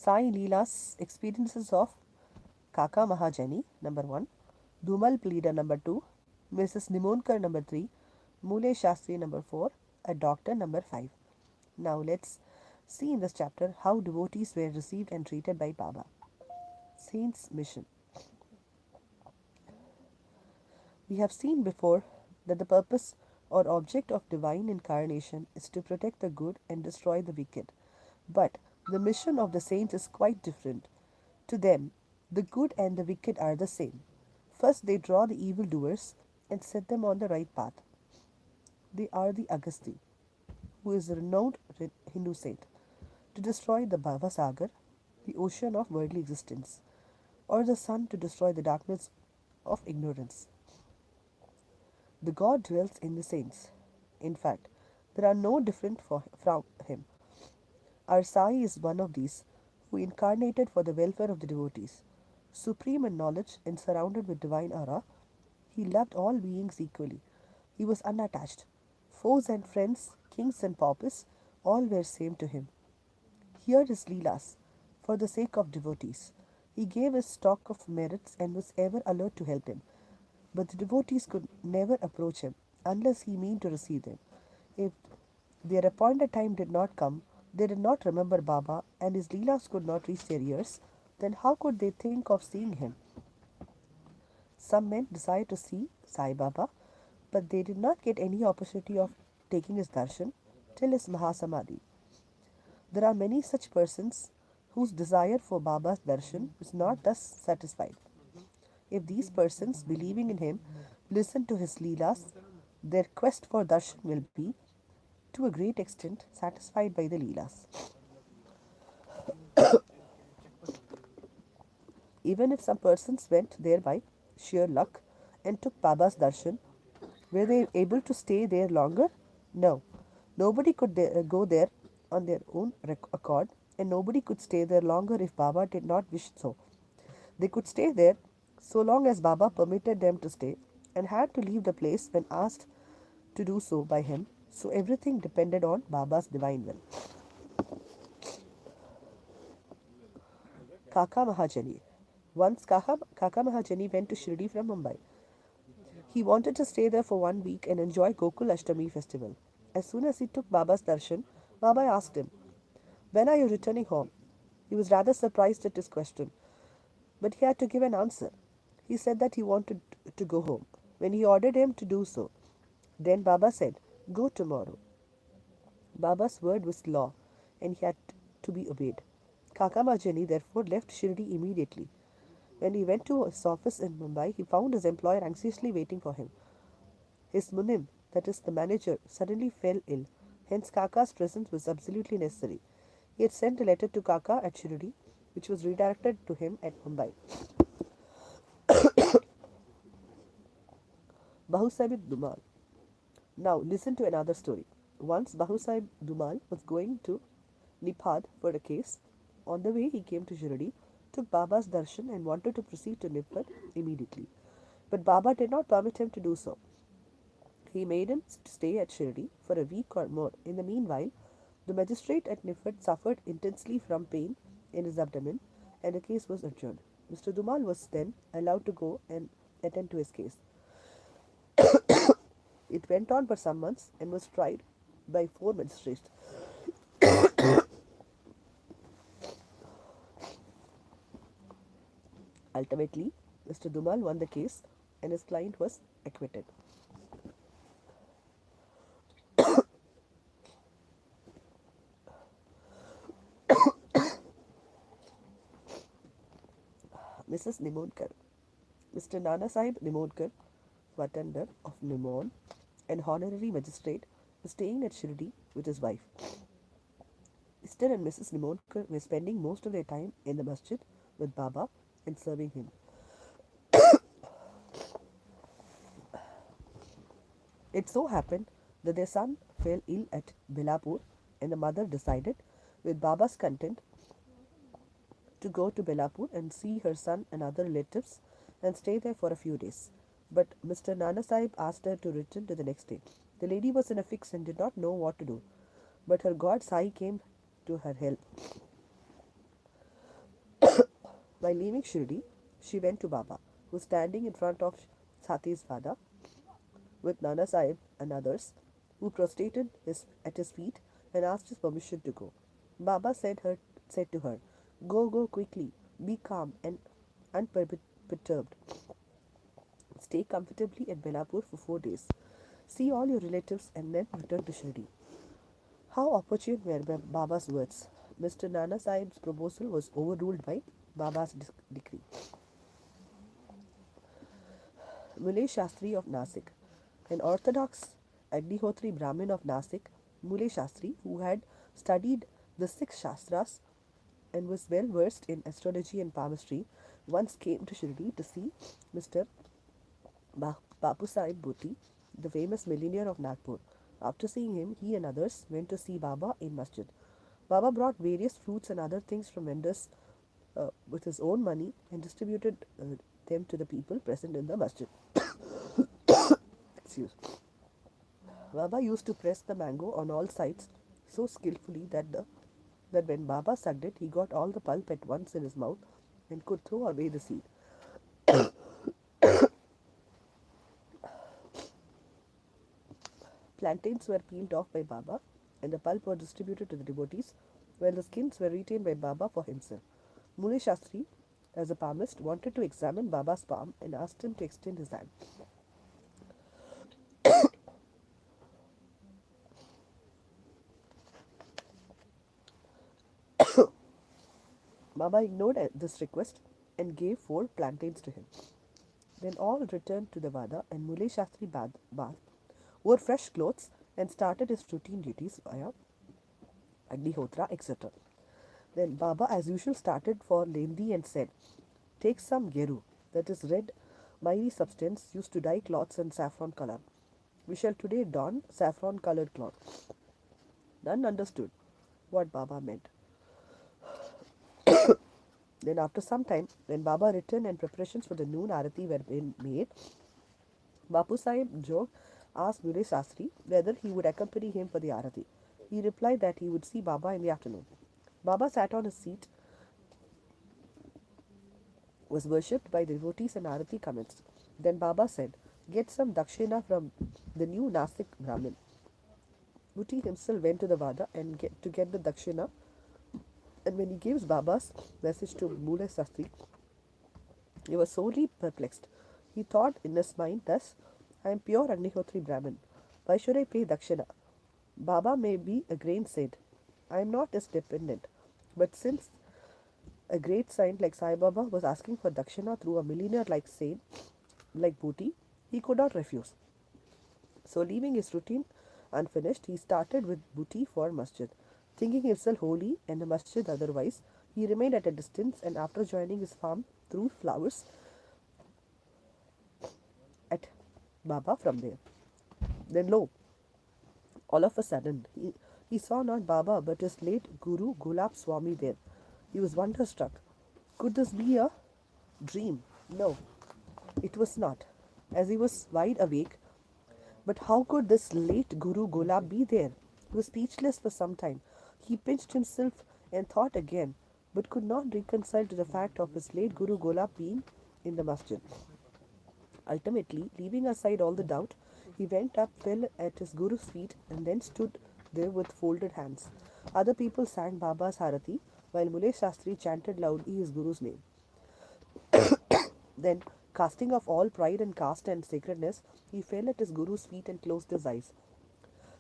Sai Leela's experiences of Kaka Mahajani, number 1, Dumal Pleader, number 2, Mrs. Nimonkar, number 3, Mule Shastri, number 4, a doctor, number 5. Now let's see in this chapter how devotees were received and treated by Baba. Saint's Mission. We have seen before that the purpose or object of divine incarnation is to protect the good and destroy the wicked. But the mission of the saints is quite different. To them, the good and the wicked are the same. First, they draw the evildoers and set them on the right path. They are the Agasti, who is a renowned Hindu saint, to destroy the Bhavasagar, the ocean of worldly existence, or the sun to destroy the darkness of ignorance. The God dwells in the saints. In fact, there are no different from him. Our Sai is one of these, who incarnated for the welfare of the devotees. Supreme in knowledge and surrounded with divine aura, he loved all beings equally. He was unattached. Foes and friends, kings and paupers, all were same to him. Here is Leela's, for the sake of devotees. He gave his stock of merits and was ever alert to help him. But the devotees could never approach him unless he meant to receive them. If their appointed time did not come, they did not remember Baba, and his Leelas could not reach their ears, then how could they think of seeing him? Some men desired to see Sai Baba, but they did not get any opportunity of taking his darshan till his Mahasamadhi. There are many such persons whose desire for Baba's darshan is not thus satisfied. If these persons, believing in him, listen to his Leelas, their quest for darshan will be, to a great extent, satisfied by the Leelas. Even if some persons went there by sheer luck and took Baba's darshan, were they able to stay there longer? No. Nobody could go there on their own accord, and nobody could stay there longer if Baba did not wish so. They could stay there so long as Baba permitted them to stay, and had to leave the place when asked to do so by him, so everything depended on Baba's divine will. Kaka Mahajani. Once Kaka Mahajani went to Shirdi from Mumbai. He wanted to stay there for 1 week and enjoy Gokul Ashtami festival. As soon as he took Baba's darshan, Baba asked him, "When are you returning home?" He was rather surprised at his question, but he had to give an answer. He said that he wanted to go home. When he ordered him to do so, then Baba said, "Go tomorrow." Baba's word was law, and he had to be obeyed. Kaka Mahajani therefore left Shirdi immediately. When he went to his office in Mumbai, he found his employer anxiously waiting for him. His munim, that is the manager, suddenly fell ill. Hence Kaka's presence was absolutely necessary. He had sent a letter to Kaka at Shirdi, which was redirected to him at Mumbai. Bahusahib Dumal. Now listen to another story. Once Bahusahib Dumal was going to Niphad for a case. On the way he came to Shirdi, took Baba's darshan and wanted to proceed to Niphad immediately. But Baba did not permit him to do so. He made him stay at Shirdi for a week or more. In the meanwhile, the magistrate at Niphad suffered intensely from pain in his abdomen, and the case was adjourned. Mr. Dumal was then allowed to go and attend to his case. It went on for some months and was tried by 4 magistrates. Ultimately, Mr. Dumal won the case and his client was acquitted. Mrs. Nimonkar. Mr. Nana Sahib Nimonkar, Watandar of Nimon, an honorary magistrate, was staying at Shirdi with his wife. Mr. and Mrs. Nimonkar were spending most of their time in the masjid with Baba and serving him. It so happened that their son fell ill at Belapur, and the mother decided, with Baba's consent, to go to Belapur and see her son and other relatives and stay there for a few days. But Mr. Nana Sahib asked her to return to the next day. The lady was in a fix and did not know what to do, but her god Sai came to her help. While leaving Shirdi, she went to Baba, who was standing in front of Sati's father with Nana Sahib and others, who prostrated at his feet and asked his permission to go. Baba said to her, "Go, go quickly, be calm and unperturbed. Stay comfortably at Belapur for 4 days. See all your relatives and then return to Shirdi." How opportune were Baba's words. Mr. Nana Sahib's proposal was overruled by Baba's decree. Muley Shastri of Nasik. An orthodox Agnihotri Brahmin of Nasik, Muley Shastri, who had studied the six Shastras and was well versed in astrology and palmistry, once came to Shirdi to see Mr. Bapu Sahib Bhoti, the famous millionaire of Nagpur. After seeing him, he and others went to see Baba in Masjid. Baba brought various fruits and other things from vendors with his own money and distributed them to the people present in the masjid. Excuse. Baba used to press the mango on all sides so skillfully that when Baba sucked it, he got all the pulp at once in his mouth and could throw away the seed. Plantains were peeled off by Baba and the pulp was distributed to the devotees, while the skins were retained by Baba for himself. Muni Shastri, as a palmist, wanted to examine Baba's palm and asked him to extend his hand. Baba ignored this request and gave 4 plantains to him. Then all returned to the Vada and Mule Shastri bath, wore fresh clothes, and started his routine duties via Agnihotra, etc. Then Baba, as usual, started for Lendi and said, "Take some geru, that is red, miry substance used to dye cloths in saffron color. We shall today don saffron colored cloth." None understood what Baba meant. Then, after some time, when Baba returned and preparations for the noon arati were being made, Bapu Sahib Jog asked Mule Shastri whether he would accompany him for the arati. He replied that he would see Baba in the afternoon. Baba sat on his seat, was worshipped by the devotees, and arati commenced. Then Baba said, "Get some dakshina from the new Nasik Brahmin." Bhuti himself went to the Vada to get the dakshina, and when he gives Baba's message to Mule Shastri, he was sorely perplexed. He thought in his mind thus, "I am pure Agnihotri Brahmin. Why should I pay dakshina?" Baba may be a grain saint. I am not his dependent. But since a great saint like Sai Baba was asking for dakshina through a millionaire like saint like Bhuti, he could not refuse. So, leaving his routine unfinished, he started with Bhuti for masjid. Thinking himself holy and the masjid otherwise, he remained at a distance, and after joining his farm threw flowers at Baba from there. Then lo, all of a sudden, he saw not Baba but his late Guru Gulab Swami there. He was wonderstruck. Could this be a dream? No, it was not, as he was wide awake. But how could this late Guru Gulab be there? He was speechless for some time. He pinched himself and thought again, but could not reconcile to the fact of his late Guru Gulab being in the masjid. Ultimately, leaving aside all the doubt, he went up, fell at his Guru's feet, and then stood there with folded hands. Other people sang Baba's Harati, while Mule Shastri chanted loudly his Guru's name. Then, casting off all pride and caste and sacredness, he fell at his Guru's feet and closed his eyes.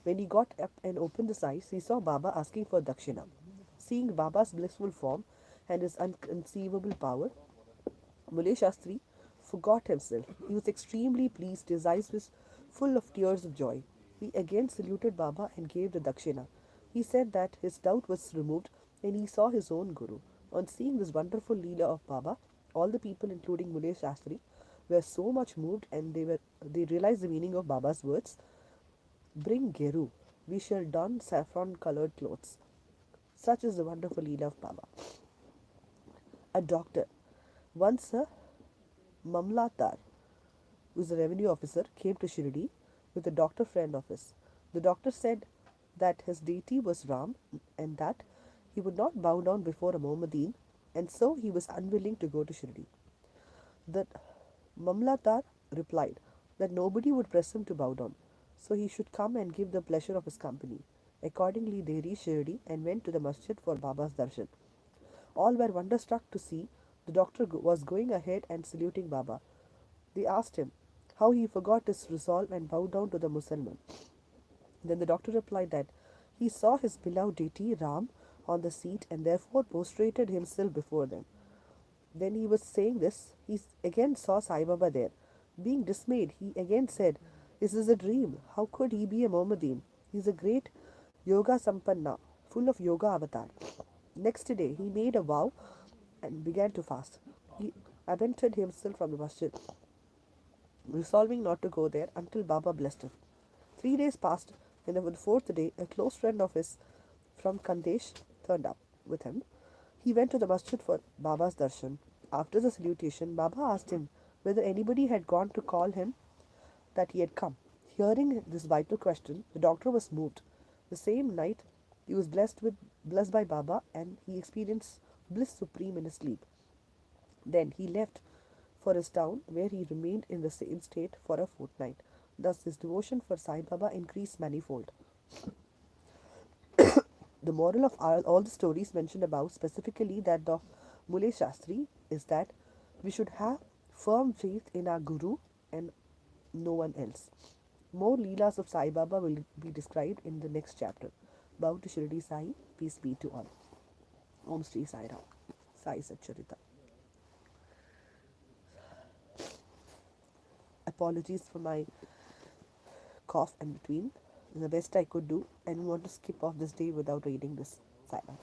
When he got up and opened his eyes, he saw Baba asking for dakshina. Seeing Baba's blissful form and his unconceivable power, Mule Shastri forgot himself. He was extremely pleased. His eyes were full of tears of joy. He again saluted Baba and gave the dakshina. He said that his doubt was removed and he saw his own Guru. On seeing this wonderful Leela of Baba, all the people, including Mule Shastri, were so much moved, and they realized the meaning of Baba's words. "Bring Geru, we shall don saffron colored clothes." Such is the wonderful Leela of Baba. A doctor, once a Mamlatar, who is a revenue officer, came to Shirdi with a doctor friend of his. The doctor said that his deity was Ram and that he would not bow down before a Mohammedan and so he was unwilling to go to Shirdi. The Mamlatar replied that nobody would press him to bow down, so he should come and give the pleasure of his company. Accordingly, they reached Shirdi and went to the masjid for Baba's darshan. All were wonderstruck to see the doctor was going ahead and saluting Baba. They asked him how he forgot his resolve and bowed down to the Mussalman. Then the doctor replied that he saw his beloved deity Ram on the seat and therefore prostrated himself before them. Then he was saying this, he again saw Sai Baba there. Being dismayed, he again said, "This is a dream. How could he be a Mohammedan? He is a great yoga sampanna, full of yoga avatar." Next day, he made a vow and began to fast. He absented himself from the masjid, resolving not to go there until Baba blessed him. 3 days passed, and on the fourth day, a close friend of his from Kandesh turned up with him. He went to the masjid for Baba's darshan. After the salutation, Baba asked him whether anybody had gone to call him that he had come. Hearing this vital question, the doctor was moved. The same night, he was blessed by Baba, and he experienced bliss supreme in his sleep. Then he left for his town, where he remained in the same state for a fortnight. Thus, his devotion for Sai Baba increased manifold. The moral of all the stories mentioned above, specifically that of Mule Shastri, is that we should have firm faith in our Guru and no one else. More Leelas of Sai Baba will be described in the next chapter. Bow to Shirdi Sai, peace be to all. Om Sri Sai Ram. Sai Satcharitha. Apologies for my cough in between. The best I could do. I didn't want to skip off this day without reading this Sai Baba.